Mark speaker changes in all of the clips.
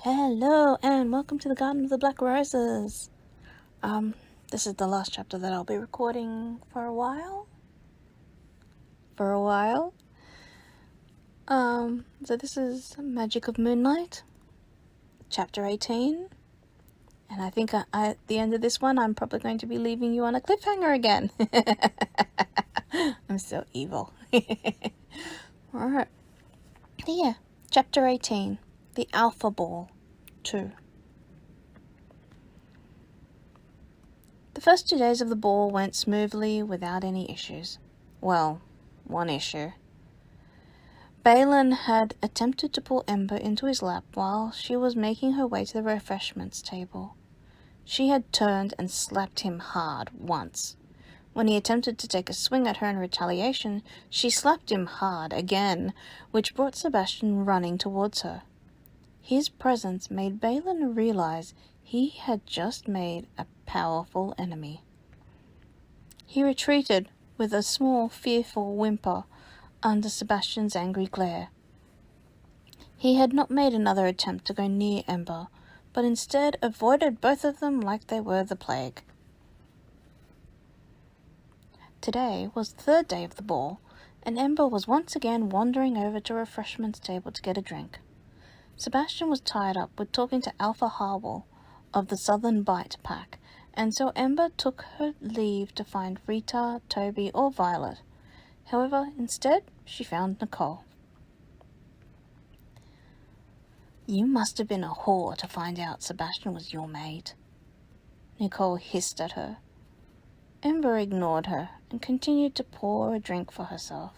Speaker 1: Hello and welcome to the Garden of the Black Roses. This is the last chapter that I'll be recording for a while. So this is Magic of Moonlight, chapter 18. And I think at the end of this one, I'm probably going to be leaving you on a cliffhanger again. I'm so evil. Alright. Yeah, chapter 18, the Alpha Ball 2. The first 2 days of the ball went smoothly without any issues. Well, one issue. Balin had attempted to pull Ember into his lap while she was making her way to the refreshments table. She had turned and slapped him hard once. When he attempted to take a swing at her in retaliation, she slapped him hard again, which brought Sebastian running towards her. His presence made Balin realize he had just made a powerful enemy. He retreated with a small, fearful whimper under Sebastian's angry glare. He had not made another attempt to go near Ember, but instead avoided both of them like they were the plague. Today was the third day of the ball, and Ember was once again wandering over to a refreshments table to get a drink. Sebastian was tied up with talking to Alpha Harwell of the Southern Bite Pack, and so Ember took her leave to find Rita, Toby, or Violet. However, instead, she found Nicole. "You must have been a whore to find out Sebastian was your mate," Nicole hissed at her. Ember ignored her and continued to pour a drink for herself.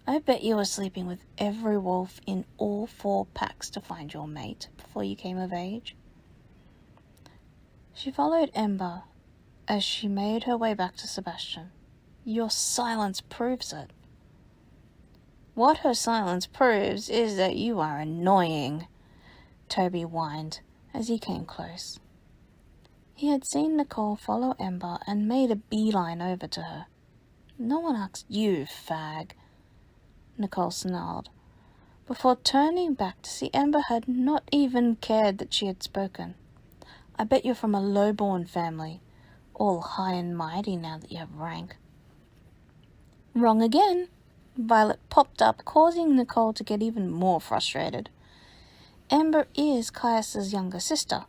Speaker 1: "I bet you were sleeping with every wolf in all 4 packs to find your mate before you came of age." She followed Ember as she made her way back to Sebastian. "Your silence proves it." "What her silence proves is that you are annoying," Toby whined as he came close. He had seen Nicole follow Ember and made a beeline over to her. "No one asked you, fag," Nicole snarled, before turning back to see Ember had not even cared that she had spoken. "I bet you're from a low-born family, all high and mighty now that you have rank." "Wrong again." Violet popped up, causing Nicole to get even more frustrated. "Ember is Caius's younger sister.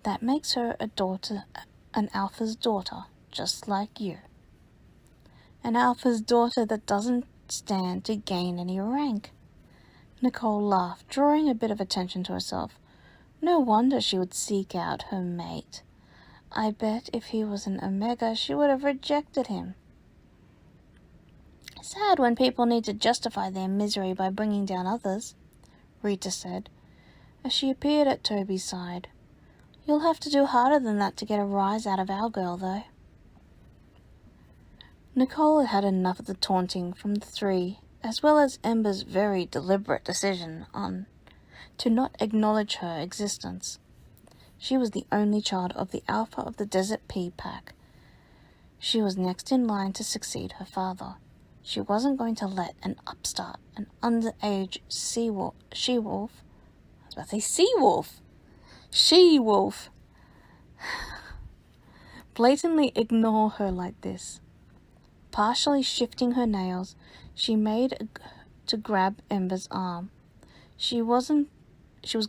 Speaker 1: That makes her an Alpha's daughter, just like you. An Alpha's daughter that doesn't stand to gain any rank." Nicole laughed, drawing a bit of attention to herself. No wonder she would seek out her mate. I bet if he was an Omega, she would have rejected him. "Sad when people need to justify their misery by bringing down others," Rita said, as she appeared at Toby's side. "You'll have to do harder than that to get a rise out of our girl, though." Nicole had had enough of the taunting from the 3, as well as Ember's very deliberate decision to not acknowledge her existence. She was the only child of the Alpha of the Desert Pea Pack. She was next in line to succeed her father. She wasn't going to let an upstart, an underage she-wolf, blatantly ignore her like this. Partially shifting her nails, she made to grab Ember's arm. She was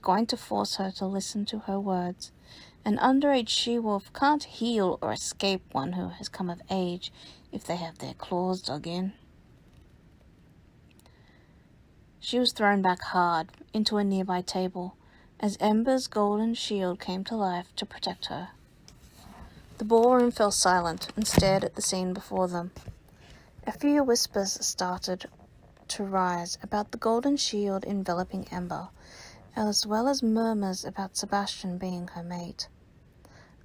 Speaker 1: going to force her to listen to her words. An underage she-wolf can't heal or escape one who has come of age if they have their claws dug in. She was thrown back hard into a nearby table as Ember's golden shield came to life to protect her. The ballroom fell silent and stared at the scene before them. A few whispers started to rise about the golden shield enveloping Ember, as well as murmurs about Sebastian being her mate.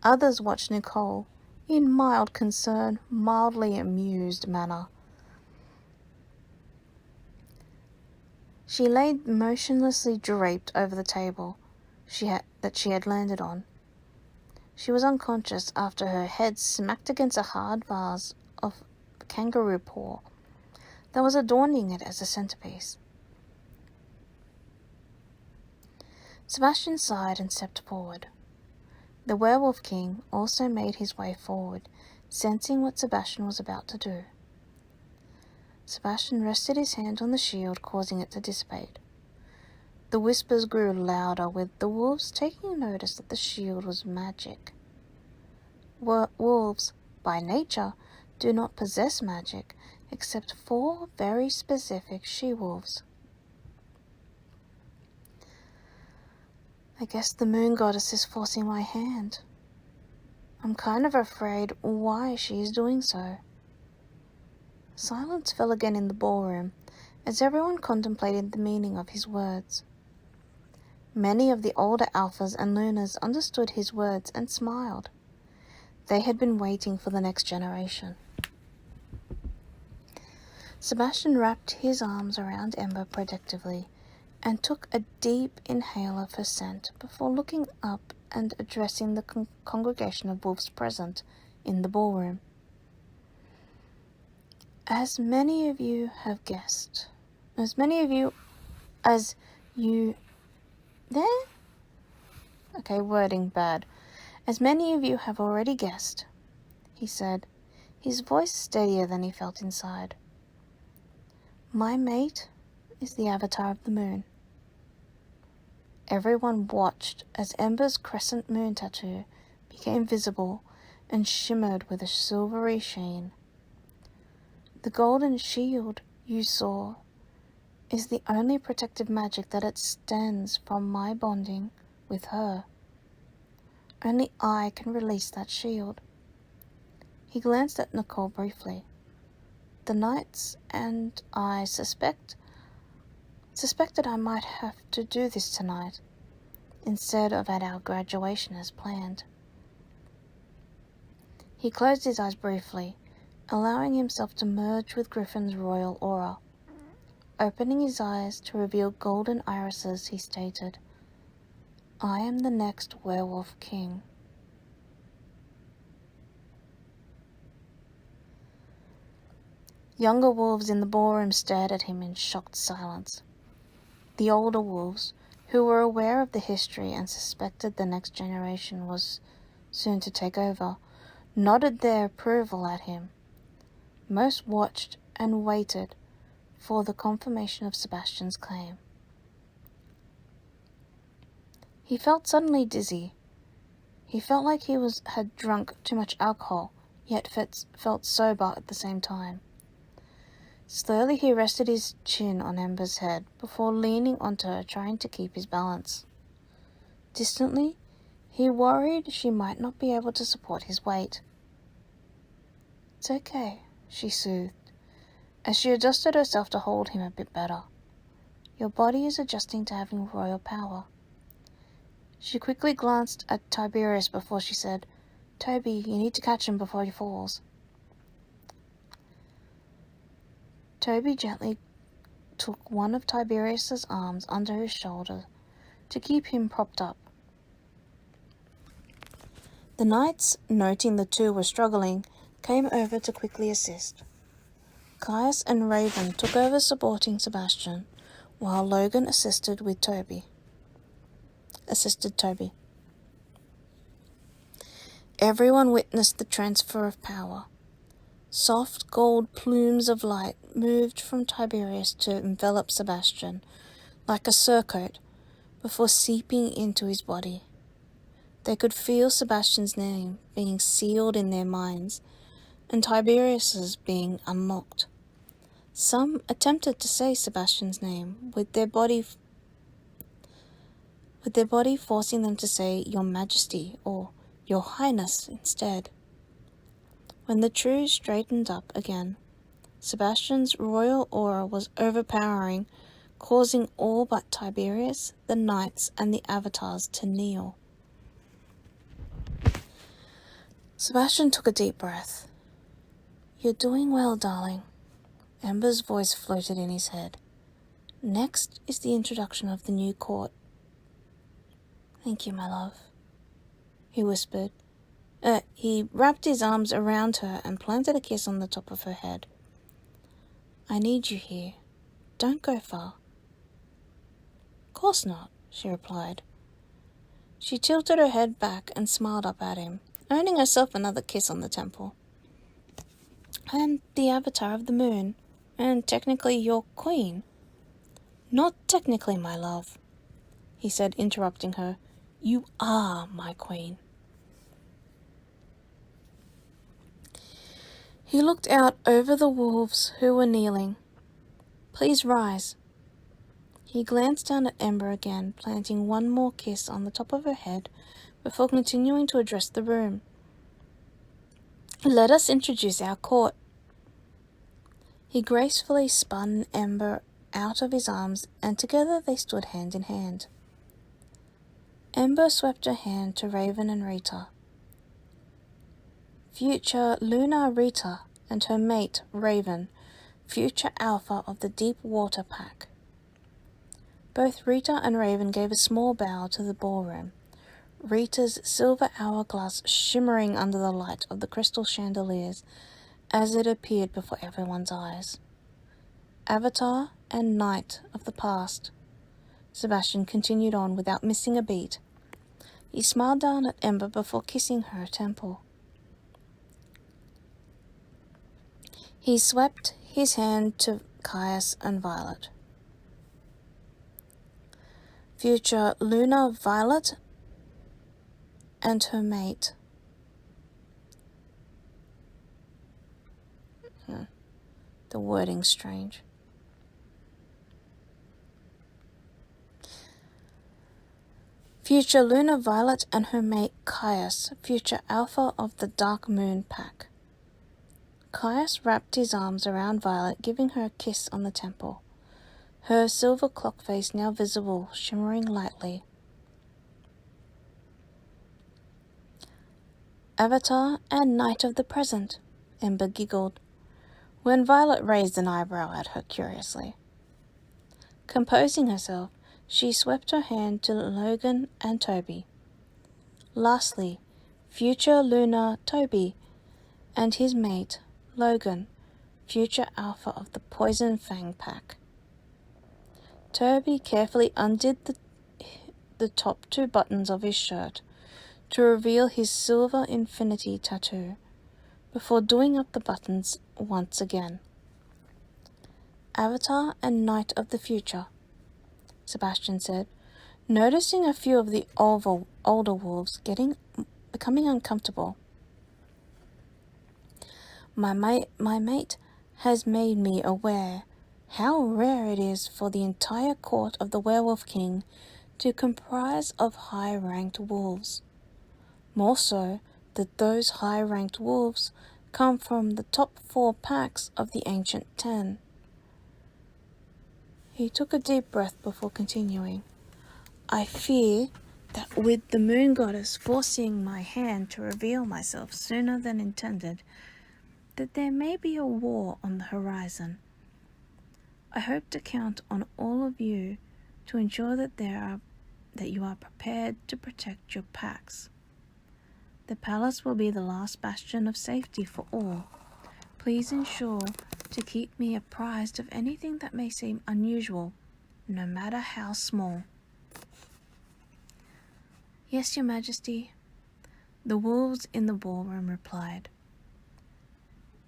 Speaker 1: Others watched Nicole in mild concern, mildly amused manner. She lay motionlessly draped over the table that she had landed on. She was unconscious after her head smacked against a hard vase of kangaroo paw that was adorning it as a centerpiece. Sebastian sighed and stepped forward. The Werewolf King also made his way forward, sensing what Sebastian was about to do. Sebastian rested his hand on the shield, causing it to dissipate. The whispers grew louder, with the wolves taking notice that the shield was magic. Wolves, by nature, do not possess magic, except 4 very specific she-wolves. I guess the moon goddess is forcing my hand. I'm kind of afraid why she is doing so. Silence fell again in the ballroom, as everyone contemplated the meaning of his words. Many of the older alphas and lunas understood his words and smiled. They had been waiting for the next generation. Sebastian wrapped his arms around Ember protectively and took a deep inhale of her scent before looking up and addressing the congregation of wolves present in the ballroom. As many of you have guessed, there? Okay, wording bad. As many of you have already guessed, he said, his voice steadier than he felt inside. My mate is the avatar of the moon. Everyone watched as Ember's crescent moon tattoo became visible and shimmered with a silvery sheen. The golden shield you saw is the only protective magic that extends from my bonding with her. Only I can release that shield. He glanced at Nicole briefly. The knights and I suspected I might have to do this tonight, instead of at our graduation as planned. He closed his eyes briefly, allowing himself to merge with Griffin's royal aura. Opening his eyes to reveal golden irises, he stated, I am the next Werewolf King. Younger wolves in the ballroom stared at him in shocked silence. The older wolves, who were aware of the history and suspected the next generation was soon to take over, nodded their approval at him. Most watched and waited for the confirmation of Sebastian's claim. He felt suddenly dizzy. He felt like he had drunk too much alcohol, yet felt sober at the same time. Slowly he rested his chin on Ember's head before leaning onto her, trying to keep his balance. Distantly, he worried she might not be able to support his weight. It's okay, she soothed, as she adjusted herself to hold him a bit better. Your body is adjusting to having royal power. She quickly glanced at Tiberius before she said, Toby, you need to catch him before he falls. Toby gently took one of Tiberius's arms under his shoulder to keep him propped up. The knights, noting the two were struggling, came over to quickly assist. Caius and Raven took over supporting Sebastian, while Logan assisted Toby. Everyone witnessed the transfer of power. Soft gold plumes of light moved from Tiberius to envelop Sebastian, like a surcoat, before seeping into his body. They could feel Sebastian's name being sealed in their minds, and Tiberius's being unlocked. Some attempted to say Sebastian's name, with their body forcing them to say Your Majesty or Your Highness instead. When the true straightened up again, Sebastian's royal aura was overpowering, causing all but Tiberius, the knights, and the avatars to kneel. Sebastian took a deep breath. You're doing well, darling. Ember's voice floated in his head. Next is the introduction of the new court. Thank you, my love, he whispered. He wrapped his arms around her and planted a kiss on the top of her head. I need you here. Don't go far. Of course not, she replied, She tilted her head back and smiled up at him, earning herself another kiss on the temple. I am the avatar of the moon, and technically your queen. Not technically, my love, he said, interrupting her. You are my queen. He looked out over the wolves who were kneeling. Please rise. He glanced down at Ember again, planting one more kiss on the top of her head before continuing to address the room. Let us introduce our court. He gracefully spun Ember out of his arms, and together they stood hand in hand. Ember swept her hand to Raven and Rita. Future Luna Rita and her mate Raven, future alpha of the Deep Water Pack. Both Rita and Raven gave a small bow to the ballroom, Rita's silver hourglass shimmering under the light of the crystal chandeliers as it appeared before everyone's eyes. Avatar and Knight of the past. Sebastian continued on without missing a beat. He smiled down at Ember before kissing her temple. He swept his hand to Caius and Violet. Future Luna Violet and her mate. The wording's strange. Future Luna Violet and her mate Caius, future alpha of the Dark Moon Pack. Caius wrapped his arms around Violet, giving her a kiss on the temple, her silver clock face now visible, shimmering lightly. Avatar and Knight of the Present, Ember giggled, when Violet raised an eyebrow at her curiously. Composing herself, she swept her hand to Logan and Toby. Lastly, future Luna Toby and his mate, Logan, future alpha of the Poison Fang Pack. Toby carefully undid the top two buttons of his shirt to reveal his silver infinity tattoo, before doing up the buttons once again. Avatar and Knight of the Future, Sebastian said, noticing a few of the older wolves becoming uncomfortable. My mate has made me aware how rare it is for the entire court of the Werewolf King to comprise of high-ranked wolves. More so that those high-ranked wolves come from the top 4 packs of the Ancient 10. He took a deep breath before continuing. I fear that with the moon goddess forcing my hand to reveal myself sooner than intended, that there may be a war on the horizon. I hope to count on all of you to ensure that you are prepared to protect your packs. The palace will be the last bastion of safety for all. Please ensure to keep me apprised of anything that may seem unusual, no matter how small. Yes, Your Majesty, the wolves in the ballroom replied.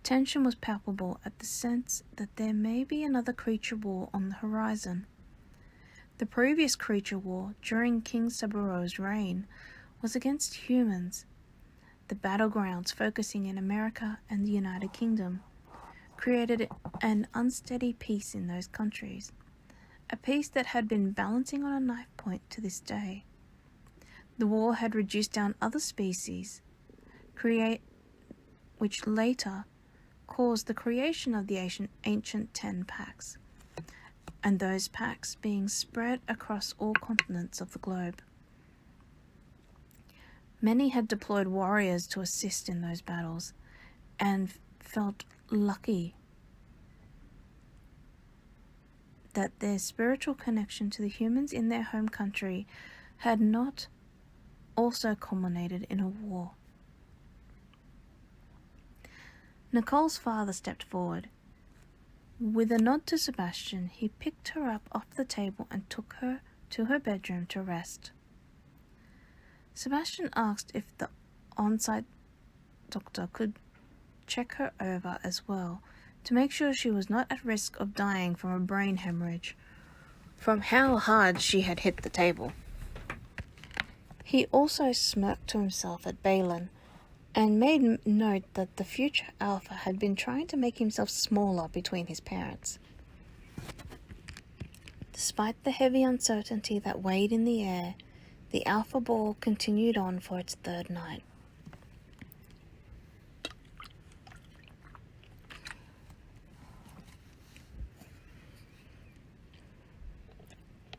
Speaker 1: Tension was palpable at the sense that there may be another creature war on the horizon. The previous creature war during King Saburo's reign was against humans, the battlegrounds focusing in America and the United Kingdom created an unsteady peace in those countries, a peace that had been balancing on a knife point to this day. The war had reduced down other species, which later caused the creation of the ancient 10 packs, and those packs being spread across all continents of the globe. Many had deployed warriors to assist in those battles, and felt lucky that their spiritual connection to the humans in their home country had not also culminated in a war. Nicole's father stepped forward. With a nod to Sebastian, he picked her up off the table and took her to her bedroom to rest. Sebastian asked if the on-site doctor could check her over as well, to make sure she was not at risk of dying from a brain hemorrhage from how hard she had hit the table. He also smirked to himself at Balin, and made note that the future Alpha had been trying to make himself smaller between his parents. Despite the heavy uncertainty that weighed in the air, the Alpha Ball continued on for its third night.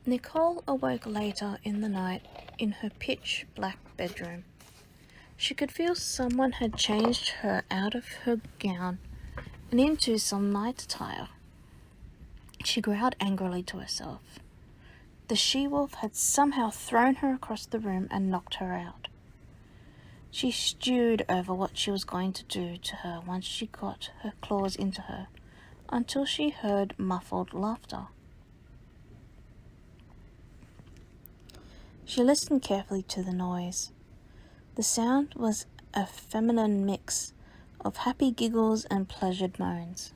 Speaker 1: Nicole awoke later in the night in her pitch-black bedroom. She could feel someone had changed her out of her gown and into some night attire. She growled angrily to herself. The she-wolf had somehow thrown her across the room and knocked her out. She stewed over what she was going to do to her once she got her claws into her, until she heard muffled laughter. She listened carefully to the noise. The sound was a feminine mix of happy giggles and pleasured moans.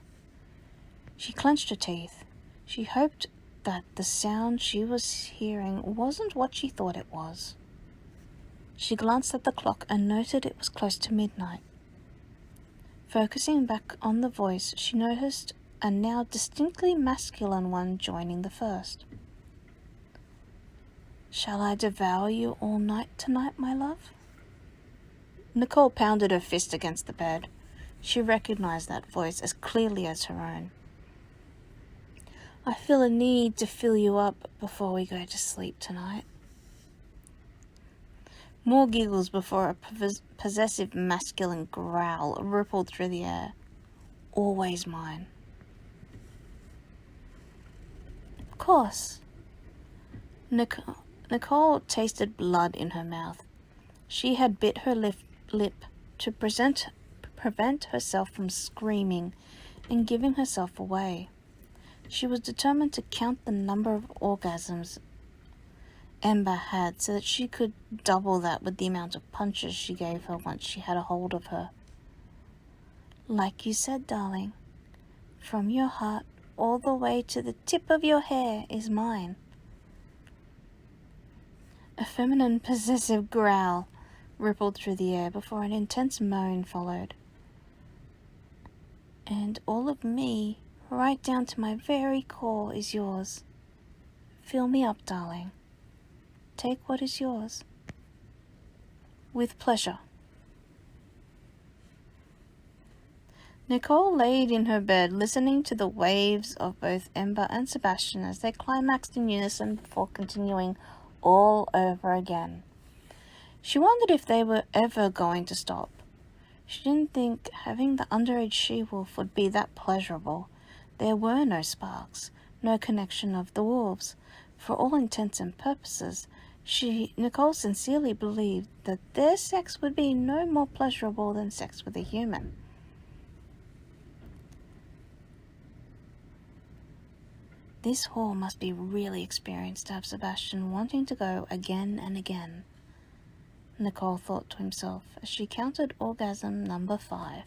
Speaker 1: She clenched her teeth. She hoped that the sound she was hearing wasn't what she thought it was. She glanced at the clock and noted it was close to midnight. Focusing back on the voice, she noticed a now distinctly masculine one joining the first. "Shall I devour you all night tonight, my love?" Nicole pounded her fist against the bed. She recognized that voice as clearly as her own. "I feel a need to fill you up before we go to sleep tonight." More giggles before a possessive masculine growl rippled through the air. "Always mine." "Of course." Nicole tasted blood in her mouth. She had bit her lip to prevent herself from screaming and giving herself away. She was determined to count the number of orgasms Ember had so that she could double that with the amount of punches she gave her once she had a hold of her. "Like you said, darling, from your heart all the way to the tip of your hair is mine." A feminine possessive growl rippled through the air before an intense moan followed. "And all of me, right down to my very core, is yours. Fill me up, darling. Take what is yours." "With pleasure." Nicole laid in her bed, listening to the waves of both Ember and Sebastian as they climaxed in unison before continuing all over again. She wondered if they were ever going to stop. She didn't think having the underage she-wolf would be that pleasurable. There were no sparks, no connection of the wolves. For all intents and purposes, Nicole sincerely believed that their sex would be no more pleasurable than sex with a human. This whore must be really experienced to have Sebastian wanting to go again and again, Nicole thought to himself as she counted orgasm number 5.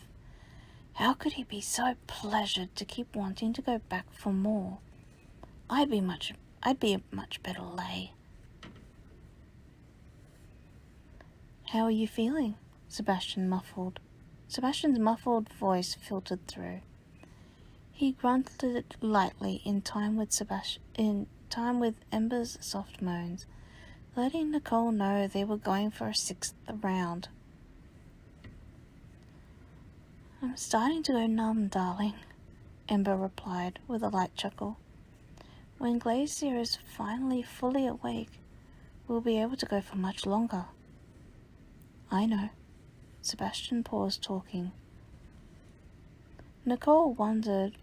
Speaker 1: How could he be so pleasured to keep wanting to go back for more? I'd be a much better lay. "How are you feeling?" Sebastian's muffled voice filtered through. He grunted lightly in time with Ember's soft moans, letting Nicole know they were going for a 6th round. "I'm starting to go numb, darling," Ember replied with a light chuckle. "When Glacier is finally fully awake, we'll be able to go for much longer." "I know." Sebastian paused talking. Nicole wondered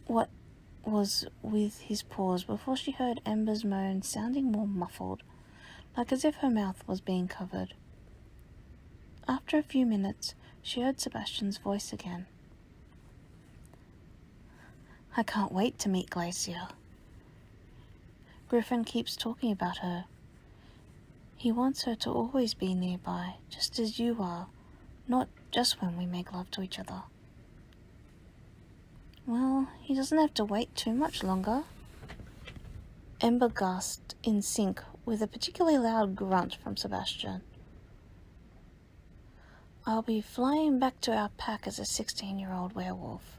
Speaker 1: what was with his pause before she heard Ember's moan sounding more muffled, like as if her mouth was being covered. After a few minutes, she heard Sebastian's voice again. "I can't wait to meet Glacier. Griffin keeps talking about her. He wants her to always be nearby, just as you are, not just when we make love to each other. Well, he doesn't have to wait too much longer. Ember gasped in sync with a particularly loud grunt from Sebastian. I'll be flying back to our pack as a 16-year-old werewolf.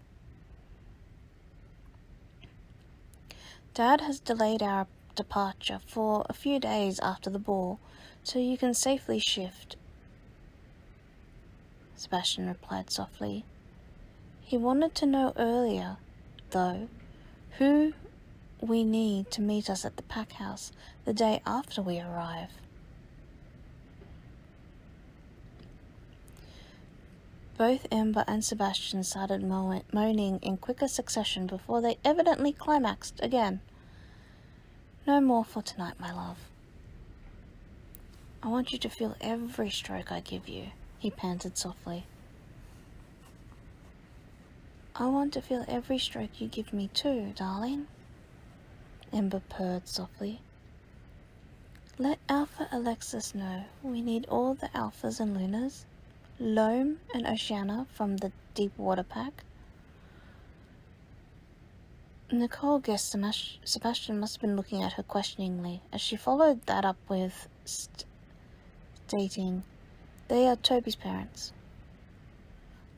Speaker 1: Dad has delayed our departure for a few days after the ball, so you can safely shift, Sebastian replied softly. He wanted to know earlier, though, who we need to meet us at the pack house the day after we arrive. Both Ember and Sebastian started moaning in quicker succession before they evidently climaxed again. No more for tonight, my love. I want you to feel every stroke I give you, he panted softly. I want to feel every stroke you give me too, darling, Ember purred softly. Let Alpha Alexis know we need all the Alphas and Lunas, Loam and Oceana from the Deep Water Pack. Nicole guessed Sebastian must have been looking at her questioningly, as she followed that up with stating, they are Toby's parents.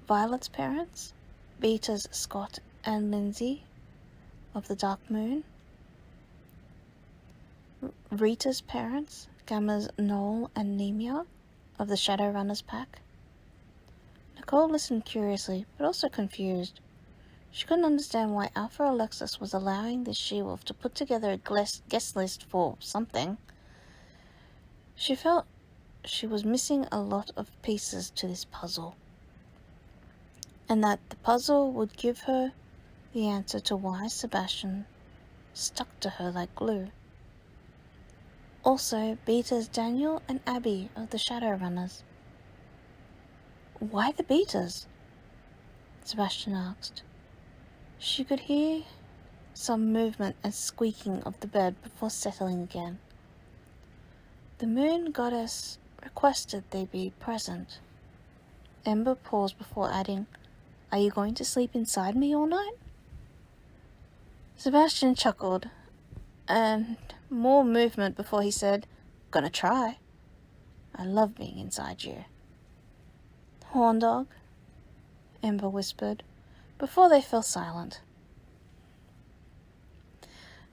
Speaker 1: Violet's parents, Beta's Scott and Lindsay of the Dark Moon. Rita's parents, Gamma's Noel and Nemia of the Shadowrunners pack. Nicole listened curiously, but also confused. She couldn't understand why Alpha Alexis was allowing this she-wolf to put together a guest list for something. She felt she was missing a lot of pieces to this puzzle, and that the puzzle would give her the answer to why Sebastian stuck to her like glue. Also, Beta's Daniel and Abby of the Shadowrunners. Why the Betas? Sebastian asked. She could hear some movement and squeaking of the bed before settling again. The moon goddess requested they be present. Ember paused before adding, Are you going to sleep inside me all night? Sebastian chuckled, and more movement before he said, Gonna try. I love being inside you. Horn dog, Ember whispered, before they fell silent.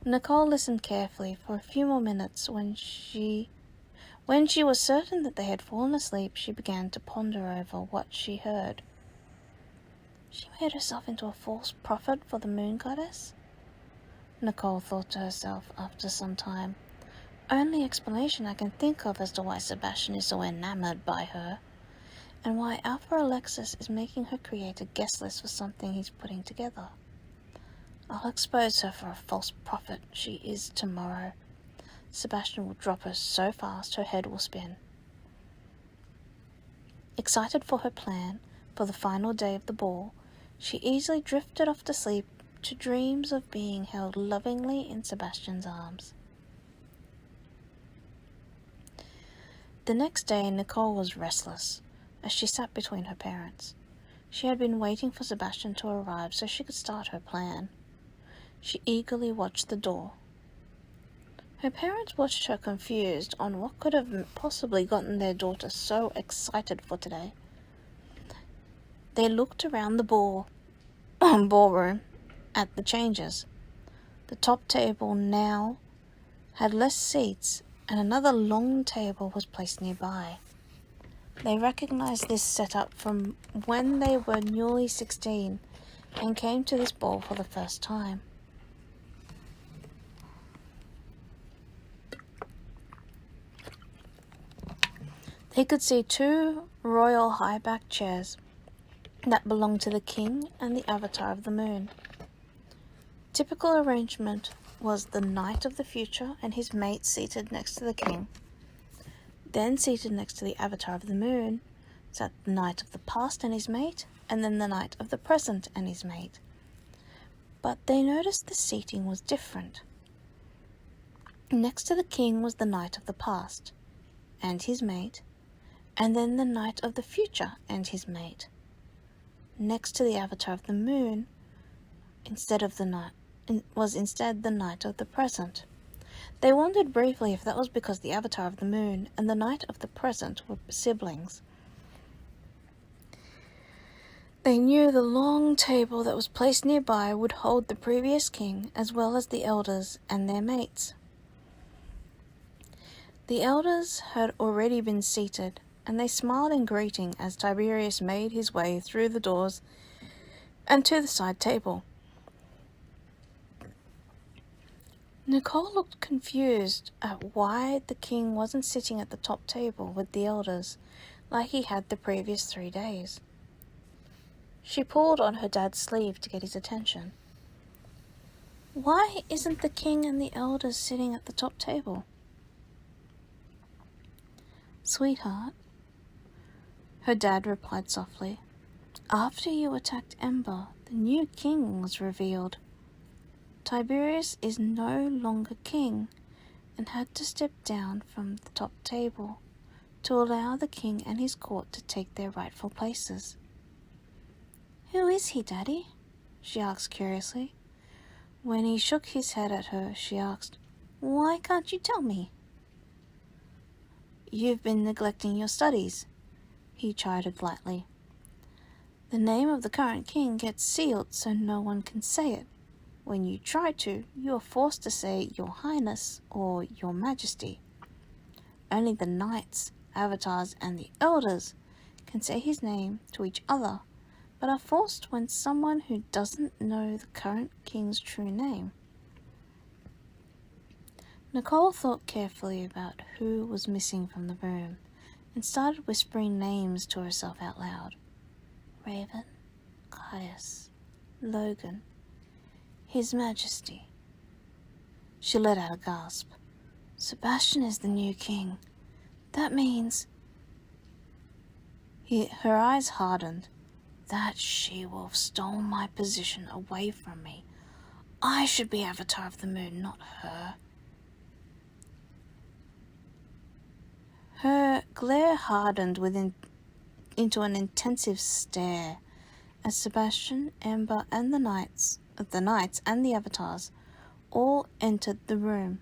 Speaker 1: Nicole listened carefully for a few more minutes. When she was certain that they had fallen asleep, she began to ponder over what she heard. She made herself into a false prophet for the moon goddess? Nicole thought to herself after some time. Only explanation I can think of as to why Sebastian is so enamored by her, and why Alpha Alexis is making her create a guest list for something he's putting together. I'll expose her for a false prophet she is tomorrow. Sebastian will drop her so fast her head will spin. Excited for her plan for the final day of the ball, she easily drifted off to sleep to dreams of being held lovingly in Sebastian's arms. The next day, Nicole was restless as she sat between her parents. She had been waiting for Sebastian to arrive so she could start her plan. She eagerly watched the door. Her parents watched her confused on what could have possibly gotten their daughter so excited for today. They looked around the ballroom at the changes. The top table now had less seats, and another long table was placed nearby. They recognized this setup from when they were newly 16 and came to this ball for the first time. They could see two royal high-backed chairs that belonged to the king and the avatar of the moon. Typical arrangement was the knight of the future and his mate seated next to the king. Then seated next to the avatar of the moon sat the knight of the past and his mate, and then the knight of the present and his mate. But they noticed the seating was different. Next to the king was the knight of the past. and his mate, and then the Knight of the Future and his mate. Next to the avatar of the moon, was instead the Knight of the Present. They wondered briefly if that was because the avatar of the moon and the Knight of the Present were siblings. They knew the long table that was placed nearby would hold the previous king as well as the elders and their mates. The elders had already been seated, and they smiled in greeting as Tiberius made his way through the doors and to the side table. Nicole looked confused at why the king wasn't sitting at the top table with the elders like he had the previous 3 days. She pulled on her dad's sleeve to get his attention. Why isn't the king and the elders sitting at the top table? Sweetheart, her dad replied softly, after you attacked Ember, the new king was revealed. Tiberius is no longer king and had to step down from the top table to allow the king and his court to take their rightful places. Who is he, Daddy? She asked curiously. When he shook his head at her, she asked, Why can't you tell me? You've been neglecting your studies, he chided lightly. The name of the current king gets sealed so no one can say it. When you try to, you are forced to say Your Highness or Your Majesty. Only the knights, avatars, and the elders can say his name to each other, but are forced when someone who doesn't know the current king's true name. Nicole thought carefully about who was missing from the room and started whispering names to herself out loud. Raven, Caius, Logan, His Majesty. She let out a gasp. Sebastian is the new king. That means... Her eyes hardened. That she-wolf stole my position away from me. I should be Avatar of the Moon, not her. Her glare hardened into an intensive stare as Sebastian, Ember, and the knights and the avatars all entered the room.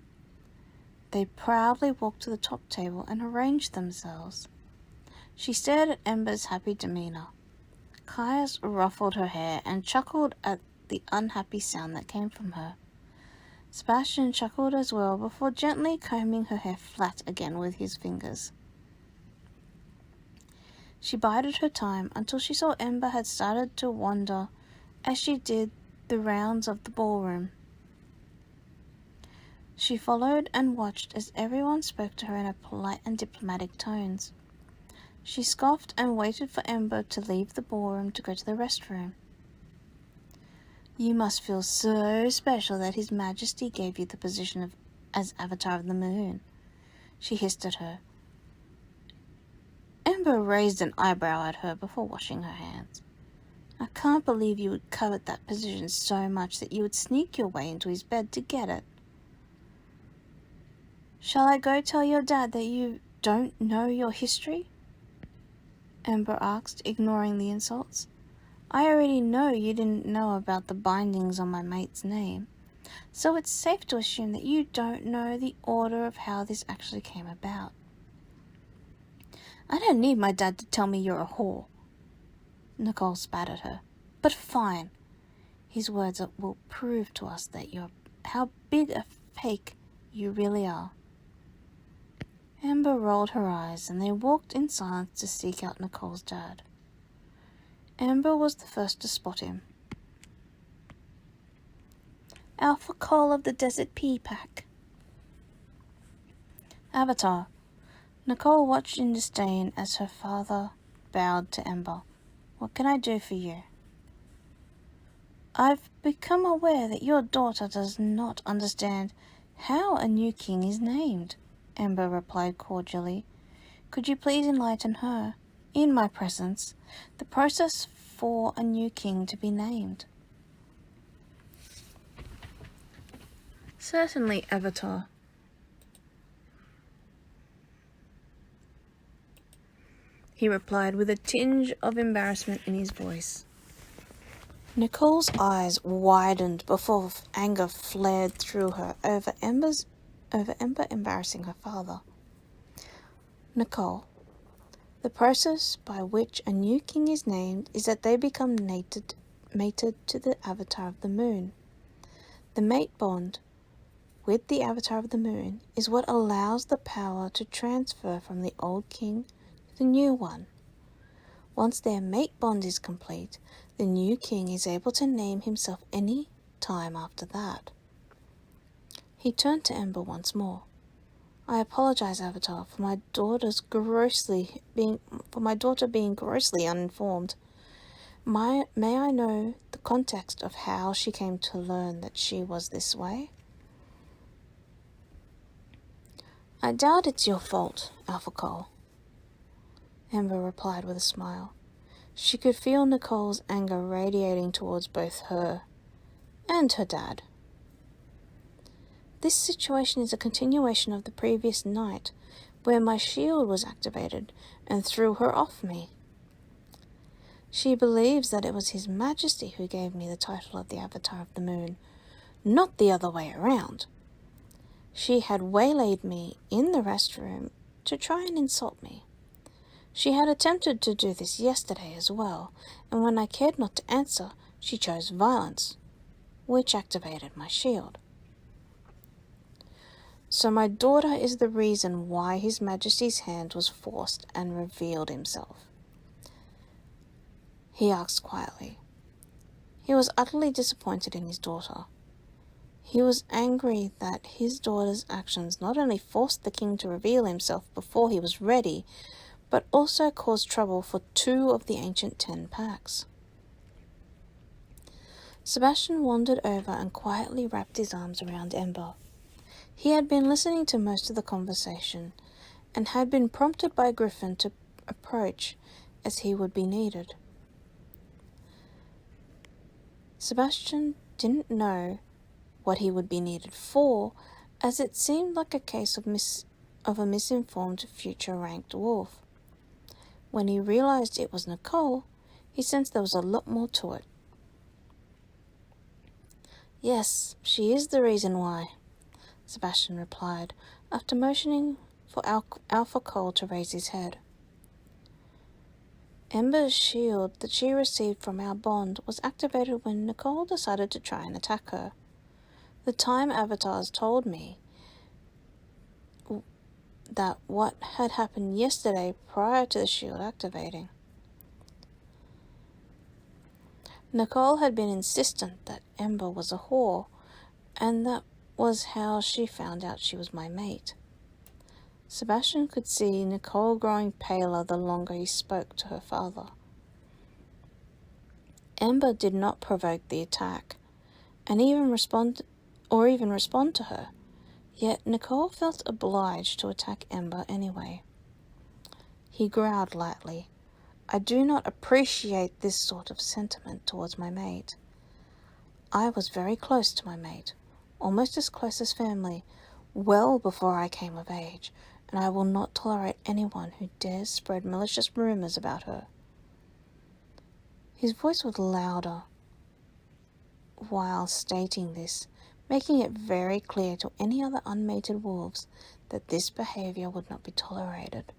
Speaker 1: They proudly walked to the top table and arranged themselves. She stared at Ember's happy demeanor. Caius ruffled her hair and chuckled at the unhappy sound that came from her. Sebastian chuckled as well before gently combing her hair flat again with his fingers. She bided her time until she saw Ember had started to wander as she did the rounds of the ballroom. She followed and watched as everyone spoke to her in a polite and diplomatic tones. She scoffed and waited for Ember to leave the ballroom to go to the restroom. You must feel so special that His Majesty gave you the position as Avatar of the Moon, she hissed at her. Ember raised an eyebrow at her before washing her hands. I can't believe you would covet that position so much that you would sneak your way into his bed to get it. Shall I go tell your dad that you don't know your history? Ember asked, ignoring the insults. I already know you didn't know about the bindings on my mate's name, so it's safe to assume that you don't know the order of how this actually came about. I don't need my dad to tell me you're a whore. Nicole spat at her. But fine. His words will prove to us that how big a fake you really are. Ember rolled her eyes and they walked in silence to seek out Nicole's dad. Ember was the first to spot him. Alpha Cole of the Desert Pea Pack. Avatar. Nicole watched in disdain as her father bowed to Ember. What can I do for you? I've become aware that your daughter does not understand how a new king is named, Ember replied cordially. Could you please enlighten her, in my presence, the process for a new king to be named? Certainly, Avatar. he replied with a tinge of embarrassment in his voice. Nicole's eyes widened before anger flared through her over Ember embarrassing her father. Nicole, the process by which a new king is named is that they become mated to the avatar of the moon. The mate bond with the avatar of the moon is what allows the power to transfer from the old king to the new one. Once their mate bond is complete, the new king is able to name himself any time after that. He turned to Ember once more. I apologize, Avatar, for my daughter being grossly uninformed. May I know the context of how she came to learn that she was this way? I doubt it's your fault, Alpha Cole, Ember replied with a smile. She could feel Nicole's anger radiating towards both her and her dad. This situation is a continuation of the previous night, where my shield was activated and threw her off me. She believes that it was His Majesty who gave me the title of the Avatar of the Moon, not the other way around. She had waylaid me in the restroom to try and insult me. She had attempted to do this yesterday as well, and when I cared not to answer, she chose violence, which activated my shield. So my daughter is the reason why His Majesty's hand was forced and revealed himself? He asked quietly. He was utterly disappointed in his daughter. He was angry that his daughter's actions not only forced the king to reveal himself before he was ready, but also caused trouble for 2 of the ancient 10 packs. Sebastian wandered over and quietly wrapped his arms around Ember. He had been listening to most of the conversation, and had been prompted by Griffin to approach as he would be needed. Sebastian didn't know what he would be needed for, as it seemed like a case of a misinformed future ranked wolf. When he realized it was Nicole, he sensed there was a lot more to it. Yes, she is the reason why, Sebastian replied, after motioning for Alpha Cole to raise his head. Ember's shield that she received from our bond was activated when Nicole decided to try and attack her. The time avatars told me that what had happened yesterday prior to the shield activating. Nicole had been insistent that Ember was a whore, and that was how she found out she was my mate. Sebastian could see Nicole growing paler the longer he spoke to her father. Ember did not provoke the attack, and even respond to her, yet Nicole felt obliged to attack Ember anyway. He growled lightly. I do not appreciate this sort of sentiment towards my mate. I was very close to my mate, almost as close as family, well before I came of age, and I will not tolerate anyone who dares spread malicious rumors about her. His voice was louder while stating this, making it very clear to any other unmated wolves that this behavior would not be tolerated.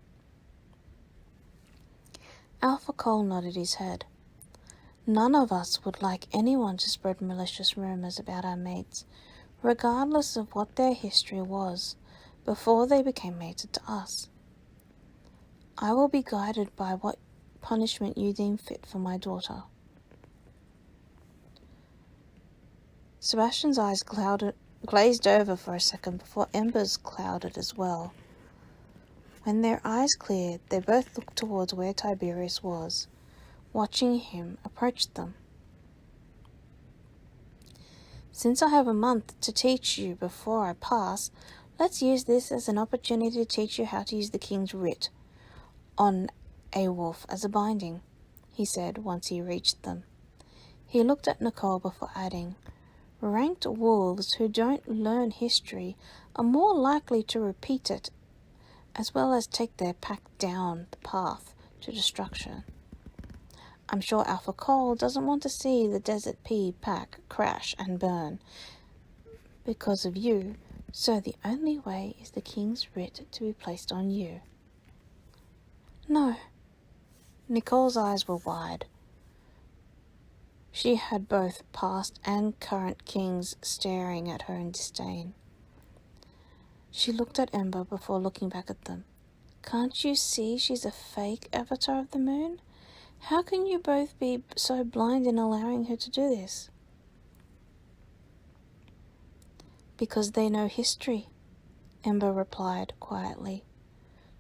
Speaker 1: Alpha Cole nodded his head. None of us would like anyone to spread malicious rumors about our mates, regardless of what their history was, before they became mated to us. I will be guided by what punishment you deem fit for my daughter. Sebastian's eyes glazed over for a second before Ember's clouded as well. When their eyes cleared, they both looked towards where Tiberius was, watching him approach them. Since I have a month to teach you before I pass, let's use this as an opportunity to teach you how to use the King's Writ on a wolf as a binding, he said once he reached them. He looked at Nicole before adding, ranked wolves who don't learn history are more likely to repeat it, as well as take their pack down the path to destruction. I'm sure Alpha Cole doesn't want to see the Desert Pea pack crash and burn because of you, so the only way is the King's writ to be placed on you. No. Nicole's eyes were wide. She had both past and current kings staring at her in disdain. She looked at Ember before looking back at them. Can't you see she's a fake avatar of the moon? How can you both be so blind in allowing her to do this? Because they know history, Ember replied quietly.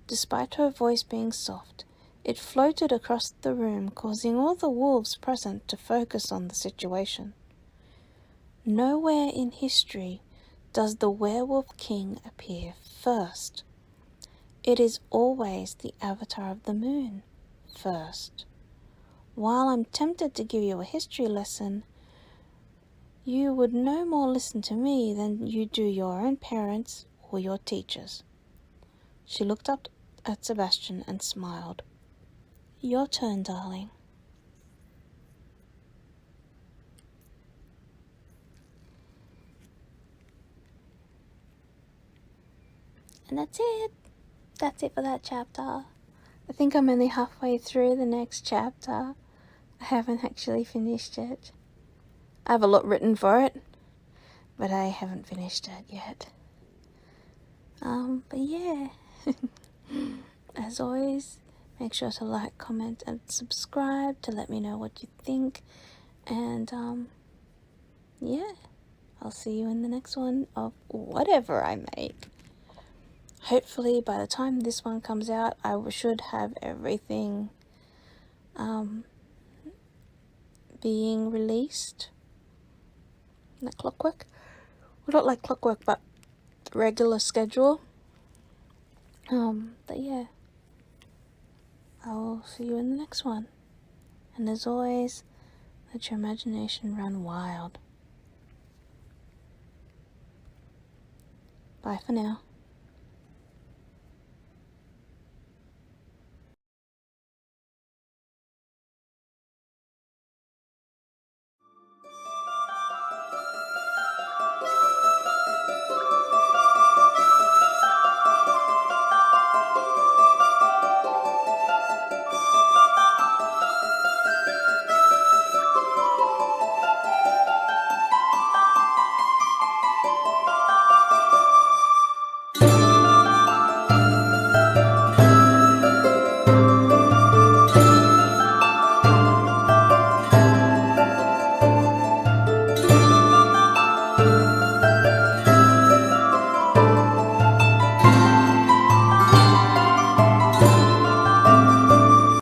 Speaker 1: Despite her voice being soft, it floated across the room, causing all the wolves present to focus on the situation. Nowhere in history does the Werewolf King appear first. It is always the avatar of the moon first. While I'm tempted to give you a history lesson, you would no more listen to me than you do your own parents or your teachers. She looked up at Sebastian and smiled. Your turn, darling. And that's it. That's it for that chapter. I think I'm only halfway through the next chapter. I haven't actually finished it. I have a lot written for it, but I haven't finished it yet. But yeah. As always, make sure to like, comment, and subscribe to let me know what you think. And yeah, I'll see you in the next one of whatever I make. Hopefully by the time this one comes out, I should have everything being released like clockwork. Well, not like clockwork, but regular schedule. But yeah, I'll see you in the next one. And as always, let your imagination run wild. Bye for now.